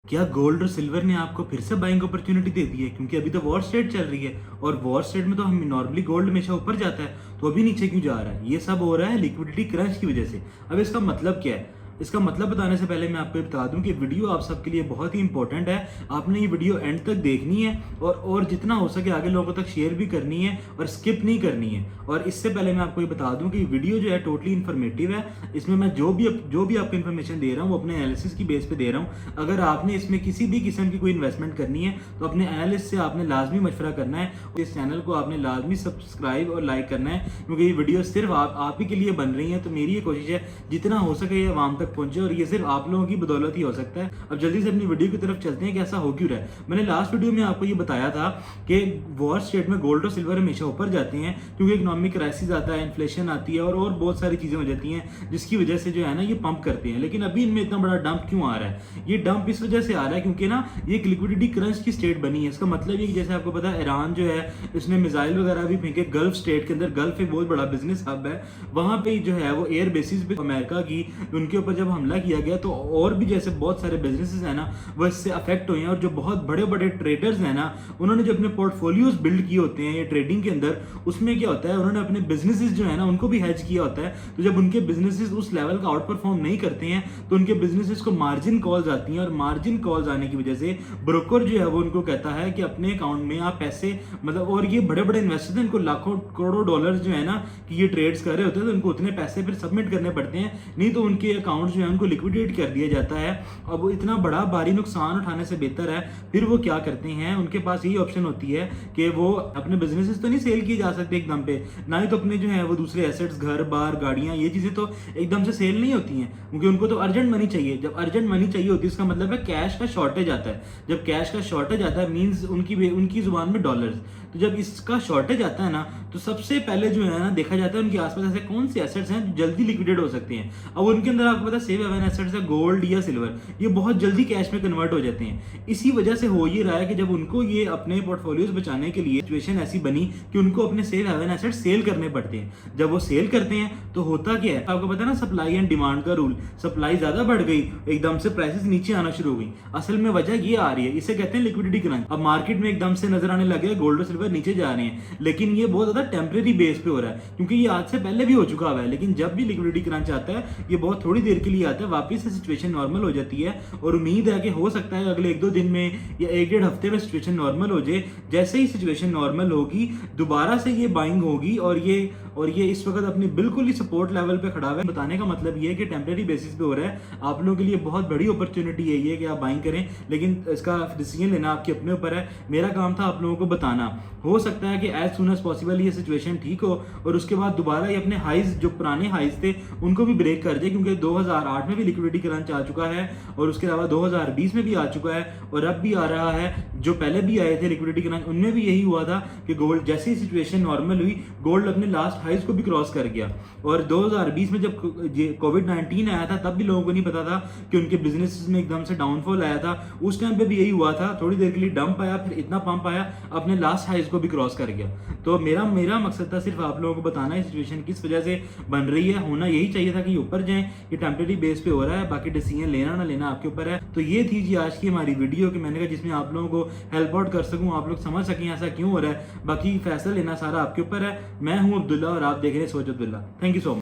क्या गोल्ड और सिल्वर ने आपको फिर से बाइंग अपॉर्चुनिटी दे दी है? क्योंकि अभी तो वॉर स्टेट चल रही है और वॉर स्टेट में तो हम नॉर्मली गोल्ड हमेशा ऊपर जाता है, तो अभी नीचे क्यों जा रहा है? ये सब हो रहा है लिक्विडिटी क्रंच की वजह से। अब इसका मतलब क्या है? इसका मतलब बताने से पहले मैं आपको ये बता दूं कि वीडियो आप सबके लिए बहुत ही इंपॉर्टेंट है। आपने ये वीडियो एंड तक देखनी है और जितना हो सके आगे लोगों तक शेयर भी करनी है और स्किप नहीं करनी है। और इससे पहले मैं आपको ये बता दूं कि वीडियो जो है टोटली इन्फॉर्मेटिव है। इसमें मैं जो भी आपको इन्फॉर्मेशन दे रहा हूँ वो अपने एनालिसिस की बेस पे दे रहा हूँ। अगर आपने इसमें किसी भी किस्म की कोई इन्वेस्टमेंट करनी है तो अपने एनालिस्ट से आपने लाजमी मशवरा करना है। इस चैनल को आपने लाजमी सब्सक्राइब और लाइक करना है, क्योंकि ये वीडियो सिर्फ आप ही के लिए बन रही है। तो मेरी ये कोशिश है जितना हो सके ये आवाम तक पहुंचे, और ये सिर्फ आप लोगों की बदौलत ही हो सकता है। अब जल्दी से अपनी वीडियो की तरफ चलते हैं कि ऐसा हो क्यों रहा है। मैंने लास्ट वीडियो में आपको ये बताया था कि वॉर स्टेट में गोल्ड और सिल्वर हमेशा ऊपर जाते हैं क्योंकि इकोनॉमिक क्राइसिस आता है, इन्फ्लेशन आती है और बहुत सारी चीजें हो जाती हैं जिसकी वजह से जो है ना ये पंप करते हैं। लेकिन अभी इनमें इतना बड़ा डंप क्यों आ रहा है? ये डंप इस वजह से आ रहा है क्योंकि ना ये एक लिक्विडिटी क्रंच की स्टेट बनी है। इसका मतलब ये कि जैसे आपको पता है ईरान जो है इसने मिसाइल वगैरह भी फेंके गल्फ स्टेट के अंदर। गल्फ एक बहुत बड़ा बिजनेस हब है, वहां पे जो है वो एयर बेसिस पे अमेरिका की उनके ऊपर जब हमला किया गया तो और भी जैसे बहुत सारे बिजनेसेस है ना वो इससे अफेक्ट हुए हैं। और जो बहुत बड़े बड़े ट्रेडर्स हैं ना उन्होंने जो अपने पोर्टफोलियोज बिल्ड किए होते हैं ये ट्रेडिंग के अंदर, उसमें क्या होता है उन्होंने अपने बिजनेसेस जो है ना उनको भी हेज किया होता है। तो जब उनके बिजनेसेस उस लेवल का आउट परफॉर्म नहीं करते हैं तो उनके बिजनेसेस को मार्जिन कॉल्स आती हैं, और मार्जिन कॉल्स आने की वजह से ब्रोकर जो है वो उनको कहता है कि अपने अकाउंट में आप पैसे मतलब, और ये बड़े बड़े इन्वेस्टर्स हैं इनको लाखों करोड़ों डॉलर्स जो है ना कि ये ट्रेड्स कर रहे होते हैं तो उनको उतने पैसे फिर सबमिट करने पड़ते हैं, नहीं तो उनके अकाउंट जो है उनको लिक्विडेट कर दिया जाता है। अब इतना बड़ा भारी नुकसान उठाने से बेहतर है फिर वो क्या करते हैं, उनके पास यही ऑप्शन होती है कि वो अपने बिजनेसेस तो नहीं सेल किए जा सकते एकदम पे, ना ही तो अपने जो है वो दूसरे एसेट्स घर बार गाड़ियां ये चीजें तो एकदम से सेल नहीं होती हैं, क्योंकि उनको तो अर्जेंट मनी चाहिए। जब अर्जेंट मनी चाहिए होती है इसका मतलब है कैश का शॉर्टेज आता है। जब कैश का शॉर्टेज आता है मींस उनकी जुबान में डॉलर्स। तो जब इसका शॉर्टेज आता है ना तो सबसे पहले जो है ना देखा जाता है उनके आसपास ऐसे कौन से एसेट्स हैं जो जल्दी लिक्विडेट हो सकते हैं। अब उनके अंदर आपको पता है सेफ हेवन एसेट्स है गोल्ड या सिल्वर, ये बहुत जल्दी कैश में कन्वर्ट हो जाते हैं। इसी वजह से हो ये रहा है कि जब उनको ये अपने पोर्टफोलियोज बचाने के लिए सिचुएशन ऐसी बनी कि उनको अपने सेफ हेवन एसेट सेल करने पड़ते हैं। जब वो सेल करते हैं तो होता क्या है आपको पता है ना, सप्लाई एंड डिमांड का रूल। सप्लाई ज्यादा बढ़ गई, एकदम से प्राइसेस नीचे आना शुरू हो गई। असल में वजह ये आ रही है, इसे कहते हैं लिक्विडिटी क्रंच। अब मार्केट में एकदम से नजर आने लगे गोल्ड और सिल्वर नीचे जा रहे हैं, लेकिन ये बहुत ज्यादा टेम्परेरी बेस पे हो रहा है क्योंकि ये आज से पहले भी हो चुका हुआ है। लेकिन जब भी लिक्विडिटी क्रंच आता है ये बहुत थोड़ी देर के लिए आता है, वापस से सिचुएशन नॉर्मल हो जाती है। और उम्मीद है कि हो सकता है अगले 1-2 दिन में या 1-1.5 हफ्ते में सिचुएशन नॉर्मल हो जाए। जैसे ही सिचुएशन नॉर्मल होगी दोबारा से ये बाइंग होगी, और ये इस वक्त अपनी बिल्कुल ही सपोर्ट लेवल पे खड़ा है। बताने का मतलब ये है कि टेम्परेरी बेसिस पे हो रहा है। आप लोगों के लिए बहुत बड़ी अपॉर्चुनिटी है ये कि आप बाइंग करें, लेकिन इसका डिसीजन लेना आपके अपने ऊपर है। मेरा काम था आप लोगों को बताना। हो सकता है कि एज सुन एज पॉसिबल ये सिचुएशन ठीक हो और उसके बाद दोबारा ये अपने हाइज जो पुराने हाइज थे उनको भी ब्रेक कर जाए, क्योंकि 2008 में भी लिक्विडिटी क्रंच आ चुका है और उसके अलावा 2020 में भी आ चुका है और अब भी आ रहा है। जो पहले भी आए थे लिक्विडिटी क्रंच उनमें भी यही हुआ था कि गोल्ड जैसी सिचुएशन नॉर्मल हुई गोल्ड अपने लास्ट हाइज को भी क्रॉस कर गया। और 2020 में जब कोविड-19 आया था तब भी लोगों को नहीं पता था कि उनके बिजनेस में एकदम से डाउनफॉल आया था। उस टाइम पे भी यही हुआ था, थोड़ी देर के लिए डंप आया फिर इतना पंप आया अपने लास्ट हाइज को भी क्रॉस कर गया। तो मेरा मकसद था सिर्फ आप लोगों को बताना है सिचुएशन किस वजह से बन रही है। होना यही चाहिए था कि ऊपर जाएं, ये टेम्परेरी बेस पे हो रहा है, बाकी डिसीजन लेना ना लेना आपके ऊपर है। तो ये थी जी आज की हमारी वीडियो कि मैंने कहा जिसमें आप लोगों को हेल्प आउट कर सकूं, आप लोग समझ सकें ऐसा क्यों हो रहा है। बाकी फैसला लेना सारा आपके ऊपर है। मैं हूं अब्दुल्ला और आप देख रहे हैं सोच Abdullah. Thank you so much.